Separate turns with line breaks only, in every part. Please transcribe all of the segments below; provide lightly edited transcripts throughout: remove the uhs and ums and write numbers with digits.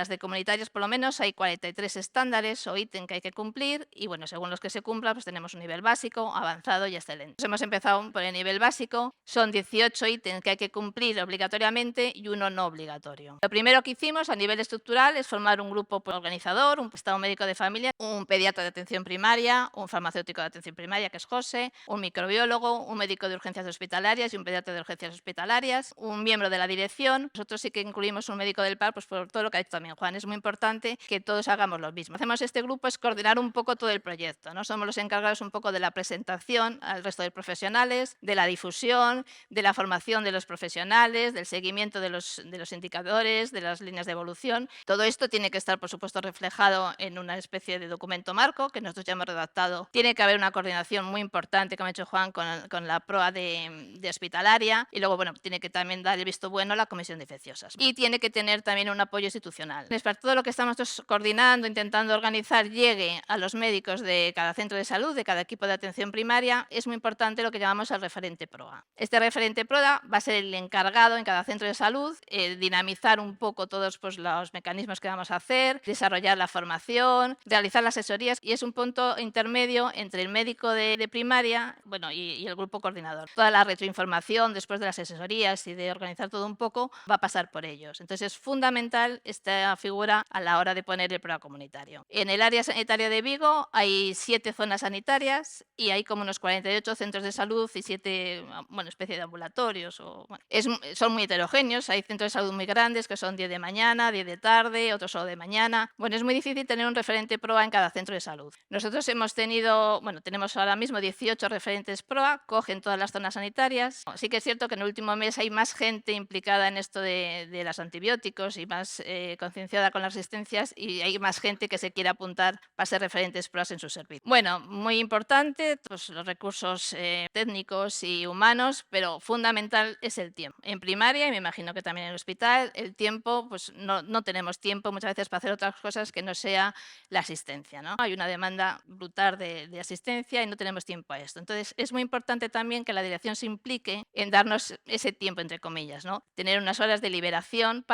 Las de comunitarias, por lo menos, hay 43 estándares o ítems que hay que cumplir y, bueno, según los que se cumplan, pues tenemos un nivel básico, avanzado y excelente. Nos hemos empezado por el nivel básico, son 18 ítems que hay que cumplir obligatoriamente y uno no obligatorio. Lo primero que hicimos a nivel estructural es formar un grupo organizador, un estado médico de familia, un pediatra de atención primaria, un farmacéutico de atención primaria, que es José, un microbiólogo, un médico de urgencias hospitalarias y un pediatra de urgencias hospitalarias, un miembro de la dirección. Nosotros sí que incluimos un médico del PAR, pues por todo lo que ha dicho también Juan. Es muy importante que todos hagamos lo mismo. Hacemos este grupo es coordinar un poco todo el proyecto, ¿no? Somos los encargados un poco de la presentación al resto de profesionales, de la difusión, de la formación de los profesionales, del seguimiento de los indicadores, de las líneas de evolución. Todo esto tiene que estar, por supuesto, reflejado en una especie de documento marco que nosotros ya hemos redactado. Tiene que haber una coordinación muy importante, como ha hecho Juan, con la proa de hospitalaria y luego, bueno, tiene que también dar el visto bueno a la Comisión de Infecciosas. Y tiene que tener también un apoyo institucional. Para todo lo que estamos coordinando, intentando organizar, llegue a los médicos de cada centro de salud, de cada equipo de atención primaria, es muy importante lo que llamamos el referente PROA. Este referente PROA va a ser el encargado en cada centro de salud, dinamizar un poco todos pues, los mecanismos que vamos a hacer, desarrollar la formación, realizar las asesorías y es un punto intermedio entre el médico de primaria bueno, y el grupo coordinador. Toda la retroinformación después de las asesorías y de organizar todo un poco va a pasar por ellos. Entonces es fundamental esta figura a la hora de poner el PROA comunitario. En el área sanitaria de Vigo hay 7 zonas sanitarias y hay como unos 48 centros de salud y 7 bueno, especie de ambulatorios. Bueno, son muy heterogéneos, hay centros de salud muy grandes que son 10 de mañana, 10 de tarde, otros solo de mañana. Bueno, es muy difícil tener un referente PROA en cada centro de salud. Nosotros tenemos ahora mismo 18 referentes PROA, cogen todas las zonas sanitarias. Sí que es cierto que en el último mes hay más gente implicada en esto de los antibióticos y más concienciada con las resistencias y hay más gente que se quiere apuntar para ser referentes PROA en su servicio. Bueno, muy importante pues, los recursos técnicos y humanos, pero fundamental es el tiempo. En primaria, y me imagino que también en el hospital, el tiempo, pues no tenemos tiempo muchas veces para hacer otras cosas que no sea la asistencia, ¿no? Hay una demanda brutal de asistencia y no tenemos tiempo a esto. Entonces, es muy importante también que la dirección se implique en darnos ese tiempo, entre comillas, ¿no? Tener unas horas de liberación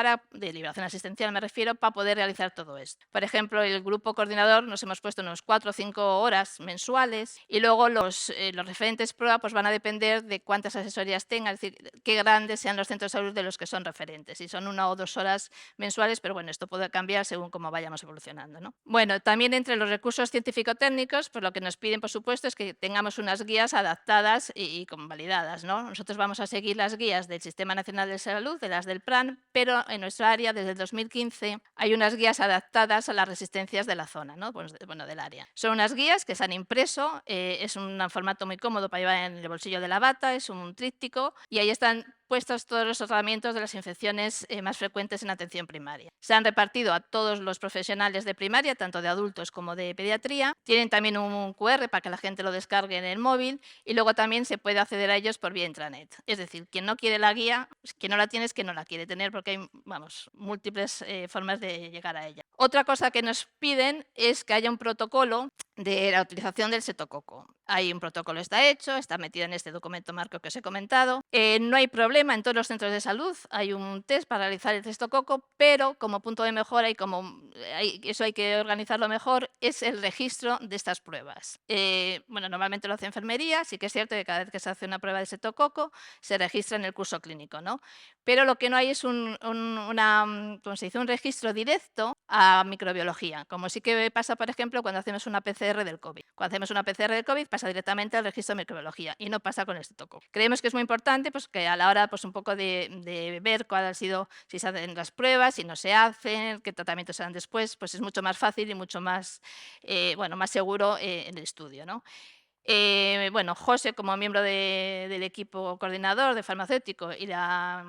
asistencial me refiero, para poder realizar todo esto. Por ejemplo, el grupo coordinador nos hemos puesto unos 4 o 5 horas mensuales y luego los referentes PROA pues van a depender de cuántas asesorías tengan, es decir, qué grandes sean los centros de salud de los que son referentes. Si son 1 o 2 horas mensuales, pero bueno, esto puede cambiar según cómo vayamos evolucionando, ¿no? Bueno, también entre los recursos científico-técnicos, pues lo que nos piden, por supuesto, es que tengamos unas guías adaptadas y validadas, ¿no? Nosotros vamos a seguir las guías del Sistema Nacional de Salud, de las del PRAN, pero en nuestra área, desde el 2015, hay unas guías adaptadas a las resistencias de la zona, ¿no? Pues, bueno, del área. Son unas guías que se han impreso, es un formato muy cómodo para llevar en el bolsillo de la bata, es un tríptico y ahí están puestos todos los tratamientos de las infecciones más frecuentes en atención primaria. Se han repartido a todos los profesionales de primaria, tanto de adultos como de pediatría. Tienen también un QR para que la gente lo descargue en el móvil y luego también se puede acceder a ellos por vía intranet. Es decir, quien no quiere la guía, quien no la tiene es que no la quiere tener porque hay múltiples formas de llegar a ella. Otra cosa que nos piden es que haya un protocolo de la utilización del cetococo. Hay un protocolo, está hecho, está metido en este documento marco que os he comentado. No hay problema, en todos los centros de salud hay un test para realizar el cetococo, pero como punto de mejora y eso hay que organizarlo mejor, es el registro de estas pruebas. Bueno, normalmente lo hace enfermería, sí que es cierto que cada vez que se hace una prueba de cetococo se registra en el curso clínico, ¿no? Pero lo que no hay es un registro directo a microbiología, como sí que pasa, por ejemplo, cuando hacemos una PCR del COVID. Cuando hacemos una PCR del COVID pasa directamente al registro de microbiología y no pasa con el cetococo. Creemos que es muy importante pues, que a la hora pues, un poco de ver cuál ha sido, si se hacen las pruebas, si no se hacen, qué tratamientos se dan después, pues es mucho más fácil y mucho más, más seguro en el estudio, ¿no? Bueno, José, como miembro del equipo coordinador de farmacéutico y la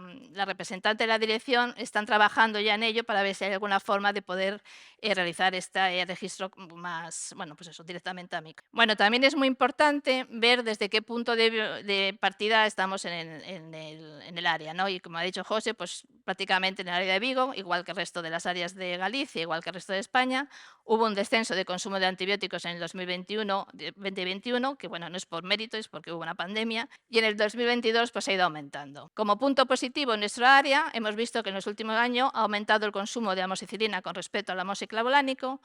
representante de la dirección, están trabajando ya en ello para ver si hay alguna forma de poder realizar este registro más, pues eso, directamente a micro. Bueno, también es muy importante ver desde qué punto de partida estamos en el área, ¿no? Y como ha dicho José, pues prácticamente en el área de Vigo, igual que el resto de las áreas de Galicia, igual que el resto de España, hubo un descenso de consumo de antibióticos en el 2021 año, que bueno, no es por mérito, es porque hubo una pandemia, y en el 2022 pues ha ido aumentando. Como punto positivo en nuestra área, hemos visto que en los últimos años ha aumentado el consumo de amoxicilina con respecto al amoxiclavolánico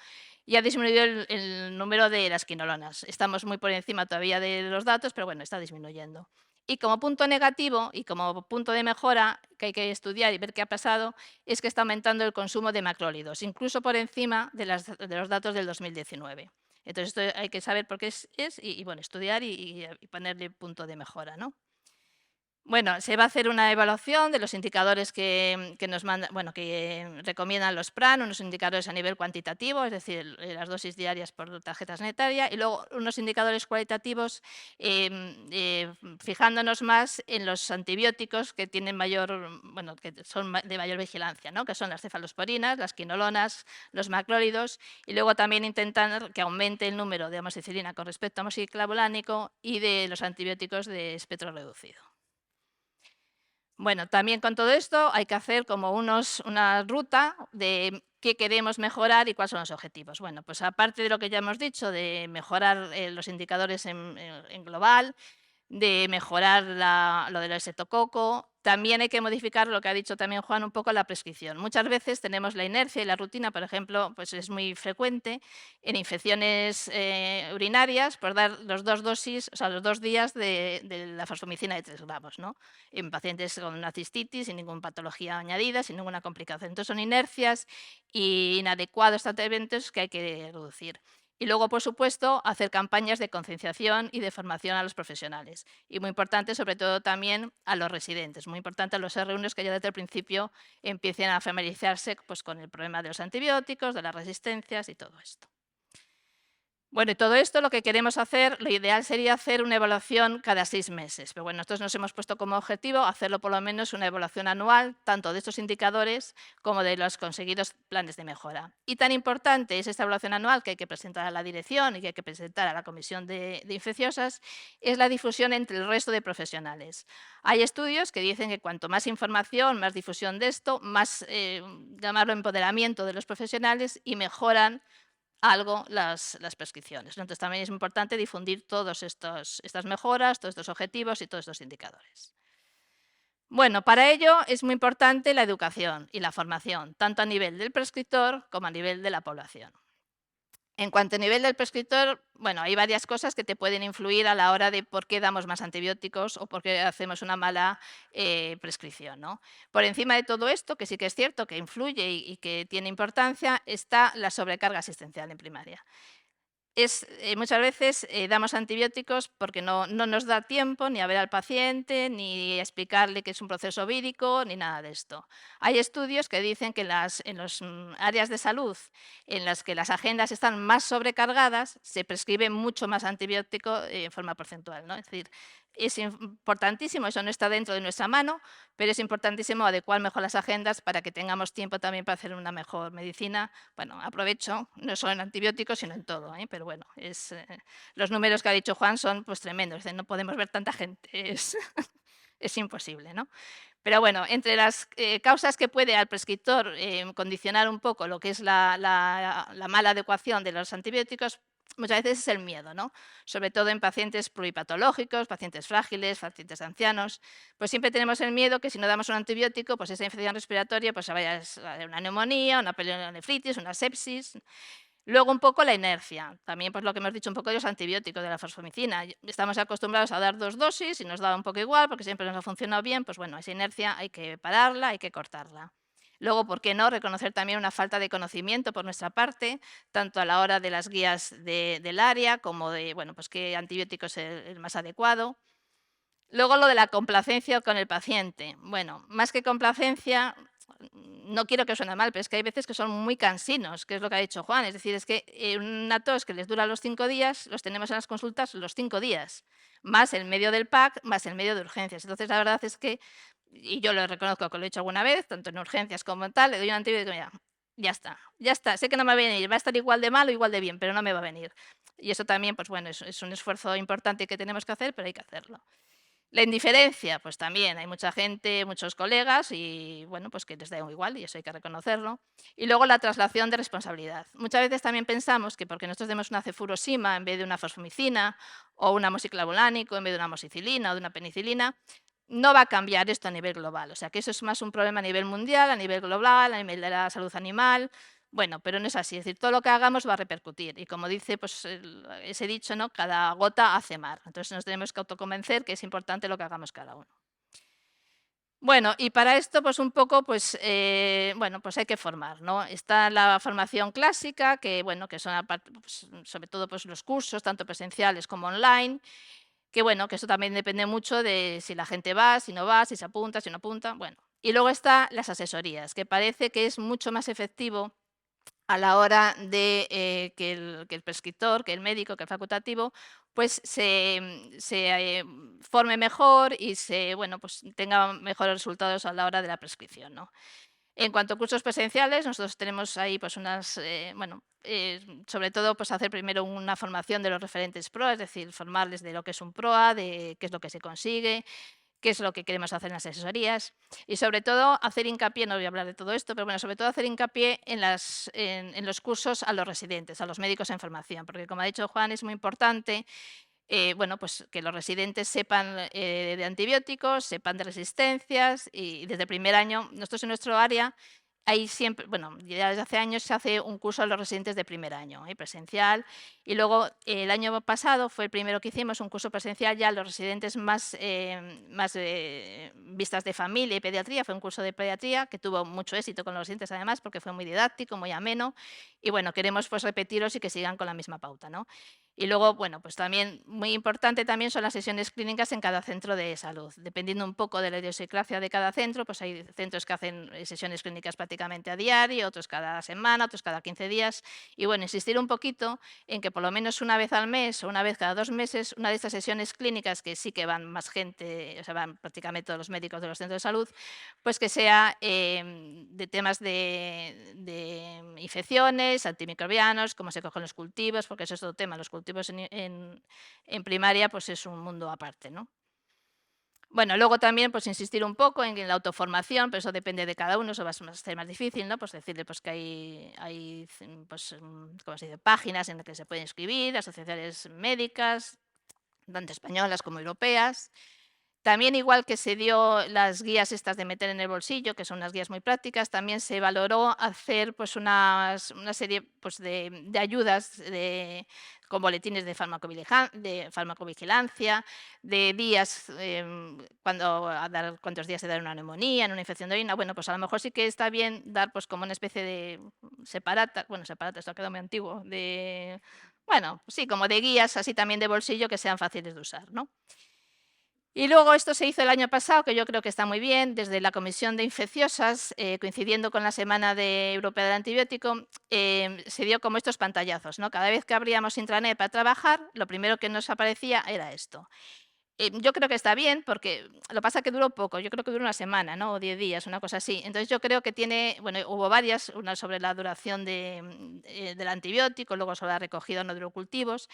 y ha disminuido el número de las quinolonas. Estamos muy por encima todavía de los datos, pero bueno, está disminuyendo. Y como punto negativo y como punto de mejora que hay que estudiar y ver qué ha pasado, es que está aumentando el consumo de macrólidos, incluso por encima de los datos del 2019. Entonces, esto hay que saber por qué y bueno, estudiar y ponerle punto de mejora, ¿no? Bueno, se va a hacer una evaluación de los indicadores que nos manda, bueno, que recomiendan los PRAN, unos indicadores a nivel cuantitativo, es decir, las dosis diarias por tarjeta sanitaria, y luego unos indicadores cualitativos fijándonos más en los antibióticos que tienen mayor, bueno, que son de mayor vigilancia, ¿no? Que son las cefalosporinas, las quinolonas, los macrólidos, y luego también intentar que aumente el número de amoxicilina con respecto a amoxiclavolánico y de los antibióticos de espectro reducido. Bueno, también con todo esto hay que hacer como una ruta de qué queremos mejorar y cuáles son los objetivos. Bueno, pues aparte de lo que ya hemos dicho, de mejorar los indicadores en global, de mejorar lo del estreptococo. También hay que modificar lo que ha dicho también Juan, un poco la prescripción. Muchas veces tenemos la inercia y la rutina, por ejemplo, pues es muy frecuente en infecciones urinarias por dar los 2 dosis, o sea, los 2 días de la fosfomicina de 3 gramos, ¿no? En pacientes con una cistitis, sin ninguna patología añadida, sin ninguna complicación. Entonces son inercias e inadecuados tratamientos que hay que reducir. Y luego, por supuesto, hacer campañas de concienciación y de formación a los profesionales. Y muy importante, sobre todo, también a los residentes. Muy importante a los R1 que ya desde el principio empiecen a familiarizarse pues, con el problema de los antibióticos, de las resistencias y todo esto. Bueno, y todo esto lo que queremos hacer, lo ideal sería hacer una evaluación cada 6 meses. Pero bueno, nosotros nos hemos puesto como objetivo hacerlo por lo menos una evaluación anual, tanto de estos indicadores como de los conseguidos planes de mejora. Y tan importante es esta evaluación anual que hay que presentar a la dirección y que hay que presentar a la Comisión de Infecciosas, es la difusión entre el resto de profesionales. Hay estudios que dicen que cuanto más información, más difusión de esto, más llamarlo empoderamiento de los profesionales y mejoran algo las prescripciones. Entonces, también es importante difundir todas estas mejoras, todos estos objetivos y todos estos indicadores. Bueno, para ello es muy importante la educación y la formación, tanto a nivel del prescriptor como a nivel de la población. En cuanto a nivel del prescriptor, bueno, hay varias cosas que te pueden influir a la hora de por qué damos más antibióticos o por qué hacemos una mala prescripción, ¿no? Por encima de todo esto, que sí que es cierto que influye y que tiene importancia, está la sobrecarga asistencial en primaria. Muchas veces damos antibióticos porque no nos da tiempo ni a ver al paciente, ni a explicarle que es un proceso vírico, ni nada de esto. Hay estudios que dicen que en las áreas de salud en las que las agendas están más sobrecargadas, se prescribe mucho más antibiótico en forma porcentual, ¿no? Es decir, es importantísimo, eso no está dentro de nuestra mano, pero es importantísimo adecuar mejor las agendas para que tengamos tiempo también para hacer una mejor medicina. Bueno, aprovecho, no solo en antibióticos, sino en todo, pero bueno, los números que ha dicho Juan son pues tremendos, no podemos ver tanta gente, es imposible, ¿no? Pero bueno, entre las causas que puede al prescriptor condicionar un poco lo que es la mala adecuación de los antibióticos, muchas veces es el miedo, ¿no? Sobre todo en pacientes pluripatológicos, pacientes frágiles, pacientes ancianos, pues siempre tenemos el miedo que si no damos un antibiótico, pues esa infección respiratoria pues vaya a una neumonía, una pielonefritis, una sepsis. Luego un poco la inercia, también pues lo que hemos dicho un poco de los antibióticos, de la fosfomicina. Estamos acostumbrados a dar 2 dosis y nos da un poco igual porque siempre nos ha funcionado bien, pues bueno, esa inercia hay que pararla, hay que cortarla. Luego, ¿por qué no? Reconocer también una falta de conocimiento por nuestra parte, tanto a la hora de las guías del área como de, bueno, pues qué antibiótico es el más adecuado. Luego lo de la complacencia con el paciente. Bueno, más que complacencia, no quiero que suene mal, pero es que hay veces que son muy cansinos, que es lo que ha dicho Juan. Es decir, es que una tos que les dura los 5 días, los tenemos en las consultas los 5 días, más el medio del PAC, más el medio de urgencias. Entonces, la verdad es que, y yo lo reconozco que lo he hecho alguna vez, tanto en urgencias como en tal, le doy un antibiótico y ya está, sé que no me va a venir, va a estar igual de mal o igual de bien, pero no me va a venir. Y eso también, pues bueno, es un esfuerzo importante que tenemos que hacer, pero hay que hacerlo. La indiferencia, pues también hay mucha gente, muchos colegas y bueno, pues que les da igual y eso hay que reconocerlo. Y luego la traslación de responsabilidad. Muchas veces también pensamos que porque nosotros demos una cefurosima en vez de una fosfomicina o un amoxiclavulánico en vez de una amoxicilina o de una penicilina, no va a cambiar esto a nivel global. O sea que eso es más un problema a nivel mundial, a nivel global, a nivel de la salud animal. Bueno, pero no es así, es decir, todo lo que hagamos va a repercutir y como dice pues, ese dicho, ¿no? Cada gota hace mar. Entonces nos tenemos que autoconvencer que es importante lo que hagamos cada uno. Bueno, y para esto, pues un poco, pues, bueno, pues hay que formar, ¿no? Está la formación clásica, que bueno, que son aparte, pues, sobre todo pues los cursos, tanto presenciales como online, que bueno, que eso también depende mucho de si la gente va, si no va, si se apunta, si no apunta, bueno. Y luego está las asesorías, que parece que es mucho más efectivo a la hora de que el prescriptor, que el médico, que el facultativo, pues se forme mejor y bueno, pues tenga mejores resultados a la hora de la prescripción, ¿no? En cuanto a cursos presenciales, nosotros tenemos ahí pues unas, bueno, sobre todo pues hacer primero una formación de los referentes PROA, es decir, formarles de lo que es un PROA, de qué es lo que se consigue, qué es lo que queremos hacer en las asesorías y sobre todo hacer hincapié, no voy a hablar de todo esto, pero bueno, sobre todo hacer hincapié en los cursos a los residentes, a los médicos en formación, porque como ha dicho Juan, es muy importante bueno, pues que los residentes sepan de antibióticos, sepan de resistencias y desde el primer año, nosotros en nuestro área, hay siempre, bueno, ya desde hace años se hace un curso a los residentes de primer año, presencial, y luego el año pasado fue el primero que hicimos un curso presencial ya a los residentes más, vistas de familia y pediatría, fue un curso de pediatría que tuvo mucho éxito con los residentes además porque fue muy didáctico, muy ameno, y bueno, queremos pues repetirlos y que sigan con la misma pauta, ¿no? Y luego, bueno, pues también muy importante también son las sesiones clínicas en cada centro de salud. Dependiendo un poco de la idiosincrasia de cada centro, pues hay centros que hacen sesiones clínicas prácticamente a diario, otros cada semana, otros cada 15 días. Y bueno, insistir un poquito en que por lo menos una vez al mes o una vez cada 2 meses, una de estas sesiones clínicas, que sí que van más gente, o sea, van prácticamente todos los médicos de los centros de salud, pues que sea de temas de infecciones, antimicrobianos, cómo se cogen los cultivos, porque eso es otro tema. Los cultivos en primaria pues es un mundo aparte, ¿no? Bueno, luego también pues insistir un poco en la autoformación, pero eso depende de cada uno, eso va a ser más difícil, ¿no? Pues decirle pues que hay pues, ¿cómo se dice? Páginas en las que se pueden inscribir, asociaciones médicas, tanto españolas como europeas. También, igual que se dio las guías estas de meter en el bolsillo, que son unas guías muy prácticas, también se valoró hacer pues una serie pues de ayudas con boletines de farmacovigilancia, de días, cuántos días se da una neumonía, en una infección de orina. Bueno, pues a lo mejor sí que está bien dar pues como una especie de separata, bueno, separata, esto ha quedado muy antiguo, bueno, sí, como de guías así también de bolsillo que sean fáciles de usar, ¿no? Y luego esto se hizo el año pasado, que yo creo que está muy bien, desde la Comisión de Infecciosas, coincidiendo con la Semana Europea del Antibiótico, se dio como estos pantallazos, ¿no? Cada vez que abríamos intranet para trabajar, lo primero que nos aparecía era esto. Yo creo que está bien, porque lo que pasa es que duró poco, yo creo que duró una semana, ¿no? O 10 días, una cosa así. Entonces yo creo que tiene, bueno, hubo varias, una sobre la duración del antibiótico, luego sobre la recogida no de los cultivos.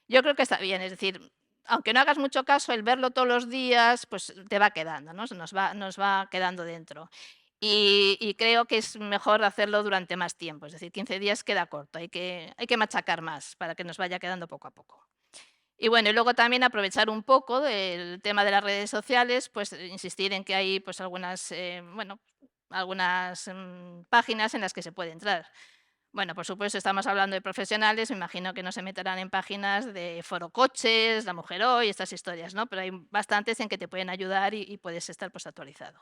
Yo creo que está bien, es decir, aunque no hagas mucho caso, el verlo todos los días, pues te va quedando, ¿no? Nos va quedando dentro. Y creo que es mejor hacerlo durante más tiempo, es decir, 15 días queda corto, hay que machacar más para que nos vaya quedando poco a poco. Y bueno, y luego también aprovechar un poco del tema de las redes sociales, pues insistir en que hay pues algunas, bueno, algunas páginas en las que se puede entrar. Bueno, por supuesto, estamos hablando de profesionales, me imagino que no se meterán en páginas de Foro Coches, La Mujer Hoy, estas historias, ¿no? Pero hay bastantes en que te pueden ayudar y puedes estar pues actualizado.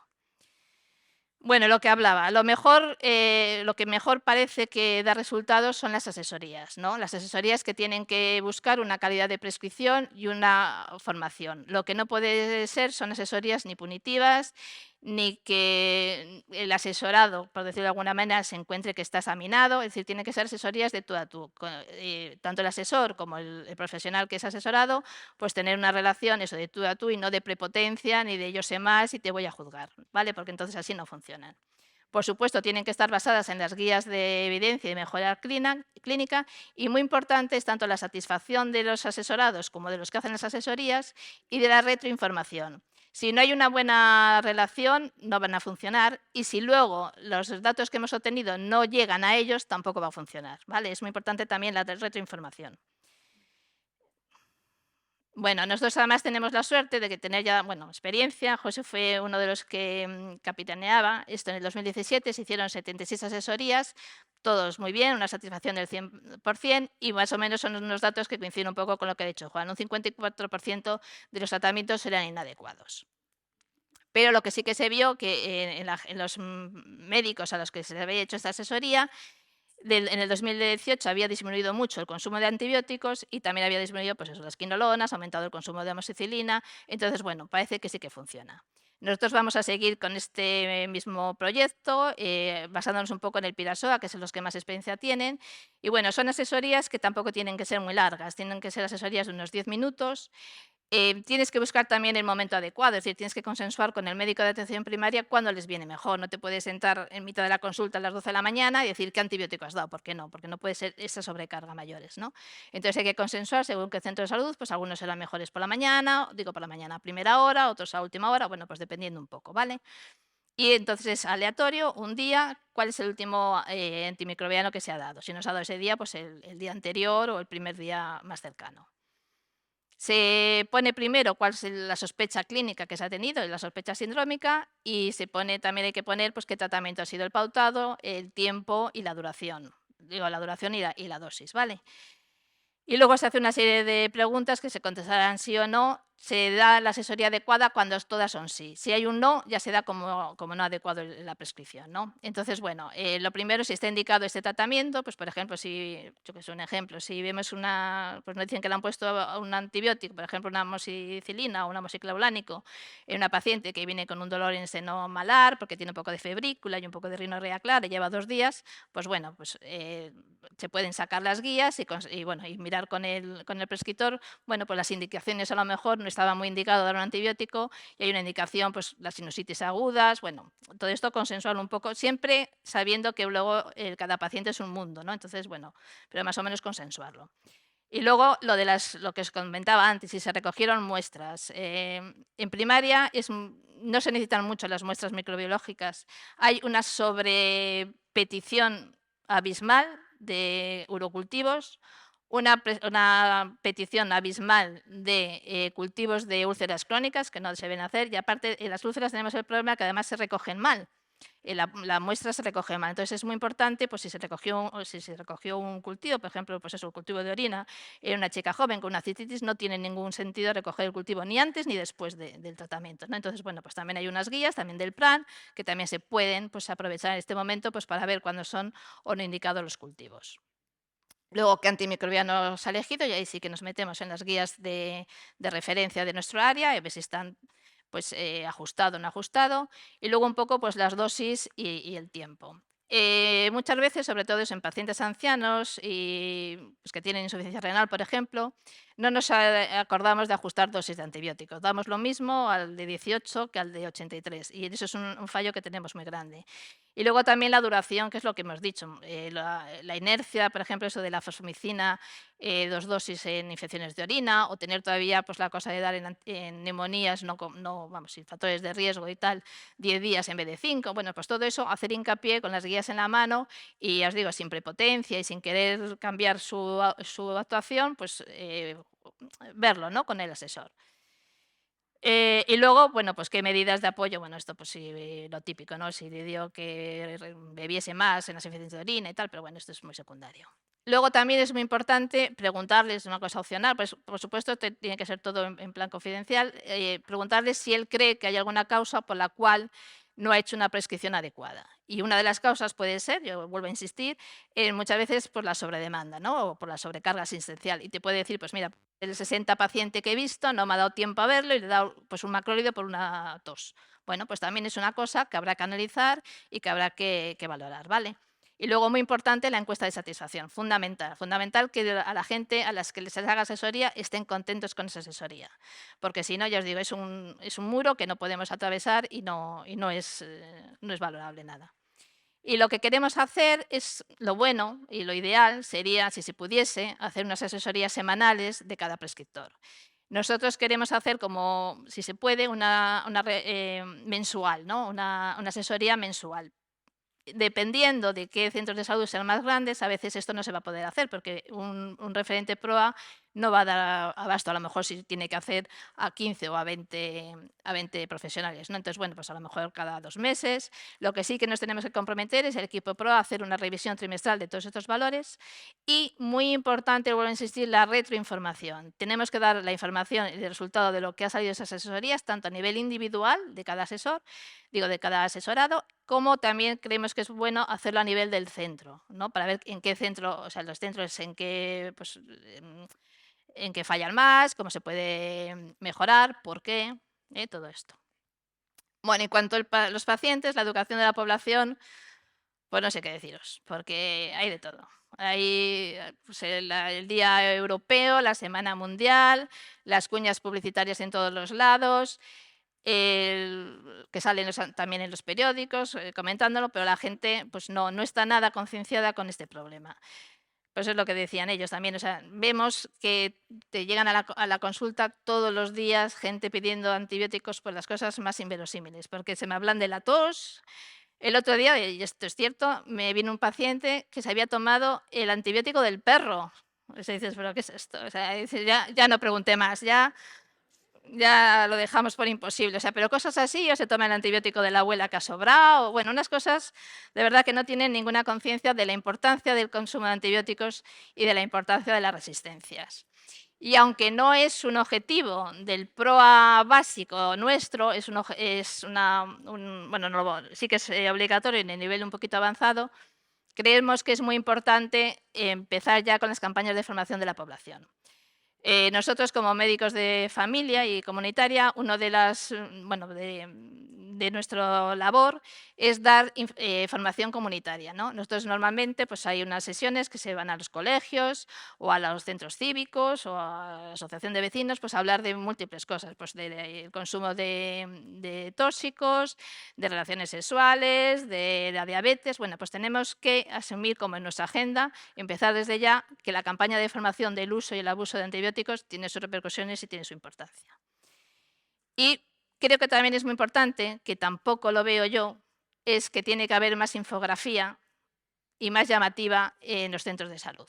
Bueno, lo que hablaba, lo que mejor parece que da resultados son las asesorías, ¿no? Las asesorías que tienen que buscar una calidad de prescripción y una formación. Lo que no puede ser son asesorías ni punitivas, ni que el asesorado, por decirlo de alguna manera, se encuentre que está examinado, es decir, tienen que ser asesorías de tú a tú. Tanto el asesor como el profesional que es asesorado, pues tener una relación eso de tú a tú y no de prepotencia, ni de yo sé más y te voy a juzgar, ¿vale? Porque entonces así no funcionan. Por supuesto, tienen que estar basadas en las guías de evidencia y mejora clínica y muy importante es tanto la satisfacción de los asesorados como de los que hacen las asesorías y de la retroinformación. Si no hay una buena relación, no van a funcionar y si luego los datos que hemos obtenido no llegan a ellos, tampoco va a funcionar, ¿vale? Es muy importante también la retroinformación. Bueno, nosotros además tenemos la suerte de que tener ya, bueno, experiencia. José fue uno de los que capitaneaba esto en el 2017, se hicieron 76 asesorías, todos muy bien, una satisfacción del 100% y más o menos son unos datos que coinciden un poco con lo que ha dicho Juan, un 54% de los tratamientos eran inadecuados. Pero lo que sí que se vio que en los médicos a los que se les había hecho esta asesoría, en el 2018 había disminuido mucho el consumo de antibióticos y también había disminuido pues eso, las quinolonas, aumentado el consumo de amoxicilina. Entonces, bueno, parece que sí que funciona. Nosotros vamos a seguir con este mismo proyecto, basándonos un poco en el Pirasoa, que son los que más experiencia tienen. Y bueno, son asesorías que tampoco tienen que ser muy largas, tienen que ser asesorías de unos 10 minutos. Tienes que buscar también el momento adecuado, es decir, tienes que consensuar con el médico de atención primaria cuándo les viene mejor. No te puedes sentar en mitad de la consulta a las 12 de la mañana y decir qué antibiótico has dado. ¿Por qué no? Porque no puede ser esa sobrecarga mayores, ¿no? Entonces hay que consensuar según qué centro de salud, pues algunos serán mejores por la mañana, digo por la mañana a primera hora, otros a última hora, bueno, pues dependiendo un poco, ¿vale? Y entonces es aleatorio, un día, cuál es el último antimicrobiano que se ha dado. Si no se ha dado ese día, pues el día anterior o el primer día más cercano. Se pone primero cuál es la sospecha clínica que se ha tenido y la sospecha sindrómica y se pone, también hay que poner pues, qué tratamiento ha sido el pautado, el tiempo y la duración. Digo, la duración y la dosis, ¿vale? Y luego se hace una serie de preguntas que se contestarán sí o no. Se da la asesoría adecuada cuando todas son sí. Si hay un no, ya se da como no adecuado la prescripción, ¿no? Entonces, bueno, lo primero, si está indicado este tratamiento, pues por ejemplo, si, yo que sé, un ejemplo, si vemos pues nos dicen que le han puesto un antibiótico, por ejemplo, una amoxicilina o un amoxiclaulánico en una paciente que viene con un dolor en el seno malar porque tiene un poco de febrícula y un poco de rinorrea clara, lleva 2 días, pues bueno, pues se pueden sacar las guías y bueno, y mirar con el prescriptor, bueno, pues las indicaciones a lo mejor no estaba muy indicado dar un antibiótico y hay una indicación, pues las sinusitis agudas, bueno, todo esto consensual un poco, siempre sabiendo que luego cada paciente es un mundo, ¿no? Entonces, bueno, pero más o menos consensuarlo. Y luego lo que os comentaba antes, si se recogieron muestras. En primaria no se necesitan mucho las muestras microbiológicas. Hay una sobrepetición abismal de urocultivos, una petición abismal de cultivos de úlceras crónicas que no se deben hacer y aparte en las úlceras tenemos el problema que además se recogen mal. La muestra se recoge mal. Entonces es muy importante, pues si se recogió un cultivo, por ejemplo, pues eso, el cultivo de orina, en una chica joven con una cistitis, no tiene ningún sentido recoger el cultivo ni antes ni después del tratamiento, ¿no? Entonces, bueno, pues también hay unas guías, también del plan, que también se pueden pues, aprovechar en este momento pues, para ver cuándo son o no indicados los cultivos. Luego, qué antimicrobianos ha elegido, y ahí sí que nos metemos en las guías de referencia de nuestro área, y ver si están pues, ajustado o no ajustado, y luego un poco pues, las dosis y el tiempo. Muchas veces, sobre todo en pacientes ancianos y pues, que tienen insuficiencia renal, por ejemplo, no nos acordamos de ajustar dosis de antibióticos. Damos lo mismo al de 18 que al de 83 y eso es un fallo que tenemos muy grande. Y luego también la duración, que es lo que hemos dicho. La inercia, por ejemplo, eso de la fosfomicina, 2 dosis en infecciones de orina, o tener todavía pues, la cosa de dar en neumonías, vamos, sin factores de riesgo y tal, 10 días en vez de 5. Bueno, pues todo eso, hacer hincapié con las guías en la mano y, ya os digo, sin prepotencia y sin querer cambiar su actuación, pues verlo, ¿no?, con el asesor. Y luego, bueno, pues qué medidas de apoyo, bueno, esto pues sí, lo típico, ¿no? Si le dio que bebiese más en las infecciones de orina y tal, pero bueno, esto es muy secundario. Luego también es muy importante preguntarles una cosa opcional, pues por supuesto tiene que ser todo en plan confidencial, preguntarles si él cree que hay alguna causa por la cual no ha hecho una prescripción adecuada. Y una de las causas puede ser, yo vuelvo a insistir, muchas veces por la sobredemanda, ¿no? O por la sobrecarga asistencial. Y te puede decir, pues mira, el 60 paciente que he visto no me ha dado tiempo a verlo y le he dado pues, un macrólido por una tos. Bueno, pues también es una cosa que habrá que analizar y que habrá que valorar, ¿vale? Y luego, muy importante, la encuesta de satisfacción, fundamental. Fundamental que a la gente a las que les haga asesoría estén contentos con esa asesoría. Porque si no, ya os digo, es un muro que no podemos atravesar y no es valorable nada. Y lo que queremos hacer es, lo bueno y lo ideal sería, si se pudiese, hacer unas asesorías semanales de cada prescriptor. Nosotros queremos hacer como, si se puede, mensual, ¿no? Una asesoría mensual. Dependiendo de qué centros de salud sean más grandes, a veces esto no se va a poder hacer, porque un referente PROA no va a dar abasto, a lo mejor si tiene que hacer a 15 o a 20 profesionales, ¿no? Entonces, bueno, pues a lo mejor cada 2 meses. Lo que sí que nos tenemos que comprometer es el equipo PROA a hacer una revisión trimestral de todos estos valores y, muy importante, vuelvo a insistir, la retroinformación. Tenemos que dar la información y el resultado de lo que ha salido de esas asesorías, tanto a nivel individual de cada asesor, de cada asesorado, como también creemos que es bueno hacerlo a nivel del centro, ¿no? Para ver en qué centro, o sea, los centros en qué, pues, en qué fallan más, cómo se puede mejorar, por qué, todo esto. Bueno, en cuanto a los pacientes, la educación de la población, pues no sé qué deciros, porque hay de todo. Hay pues, el Día Europeo, la Semana Mundial, las cuñas publicitarias en todos los lados, que salen también en los periódicos comentándolo, pero la gente pues no está nada concienciada con este problema. Pues es lo que decían ellos también, o sea, vemos que te llegan a la consulta todos los días gente pidiendo antibióticos por las cosas más inverosímiles, porque se me hablan de la tos. El otro día, y esto es cierto, me vino un paciente que se había tomado el antibiótico del perro. O sea, dices, ¿pero qué es esto? O sea, ya no pregunté más, ya lo dejamos por imposible. O sea, pero cosas así, o se toma el antibiótico de la abuela que ha sobrado, bueno, unas cosas de verdad que no tienen ninguna conciencia de la importancia del consumo de antibióticos y de la importancia de las resistencias. Y aunque no es un objetivo del PROA básico nuestro, bueno, sí que es obligatorio en el nivel un poquito avanzado, creemos que es muy importante empezar ya con las campañas de formación de la población. Nosotros, como médicos de familia y comunitaria, una de las, de nuestra labor es dar formación comunitaria, ¿no? Nosotros normalmente pues, hay unas sesiones que se van a los colegios o a los centros cívicos o a la asociación de vecinos, pues a hablar de múltiples cosas, pues del consumo de tóxicos, de relaciones sexuales, de la diabetes. Bueno, pues tenemos que asumir como en nuestra agenda, empezar desde ya, que la campaña de formación del uso y el abuso de antibióticos tiene sus repercusiones y tiene su importancia. Y creo que también es muy importante, que tampoco lo veo yo, es que tiene que haber más infografía y más llamativa en los centros de salud.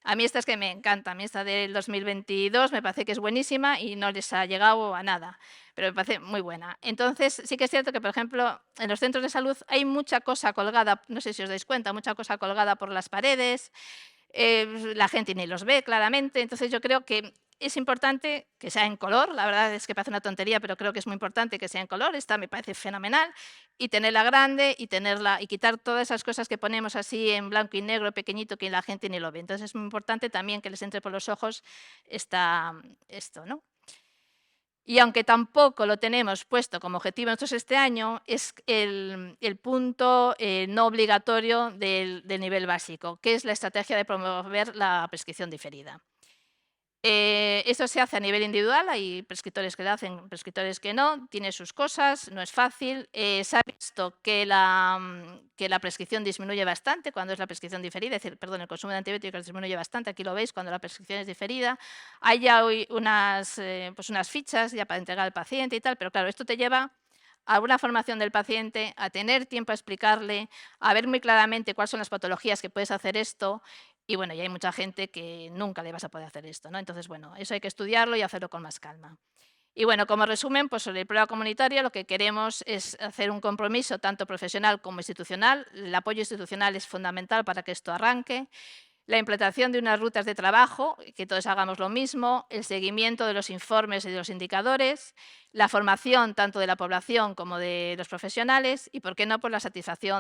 A mí esta es que me encanta, a mí esta del 2022 me parece que es buenísima y no les ha llegado a nada, pero me parece muy buena. Entonces, sí que es cierto que, por ejemplo, en los centros de salud hay mucha cosa colgada, no sé si os dais cuenta, mucha cosa colgada por las paredes, la gente ni los ve claramente, entonces yo creo que es importante que sea en color, la verdad es que parece una tontería, pero creo que es muy importante que sea en color, esta me parece fenomenal, y tenerla grande y quitar todas esas cosas que ponemos así en blanco y negro, pequeñito, que la gente ni lo ve. Entonces es muy importante también que les entre por los ojos esto, ¿no? Y aunque tampoco lo tenemos puesto como objetivo nosotros este año, es el punto no obligatorio del nivel básico, que es la estrategia de promover la prescripción diferida. Esto se hace a nivel individual, hay prescriptores que lo hacen, prescriptores que no, tiene sus cosas, no es fácil. Se ha visto que la prescripción disminuye bastante cuando es la prescripción diferida, es decir, perdón, el consumo de antibióticos disminuye bastante, aquí lo veis, cuando la prescripción es diferida. Hay ya hoy unas fichas ya para entregar al paciente y tal, pero claro, esto te lleva a una formación del paciente, a tener tiempo a explicarle, a ver muy claramente cuáles son las patologías que puedes hacer esto. Y bueno, y hay mucha gente que nunca le vas a poder hacer esto, ¿no? Entonces, bueno, eso hay que estudiarlo y hacerlo con más calma. Y bueno, como resumen, pues sobre el programa comunitario lo que queremos es hacer un compromiso tanto profesional como institucional. El apoyo institucional es fundamental para que esto arranque. La implantación de unas rutas de trabajo, que todos hagamos lo mismo, el seguimiento de los informes y de los indicadores, la formación tanto de la población como de los profesionales y, por qué no, pues la satisfacción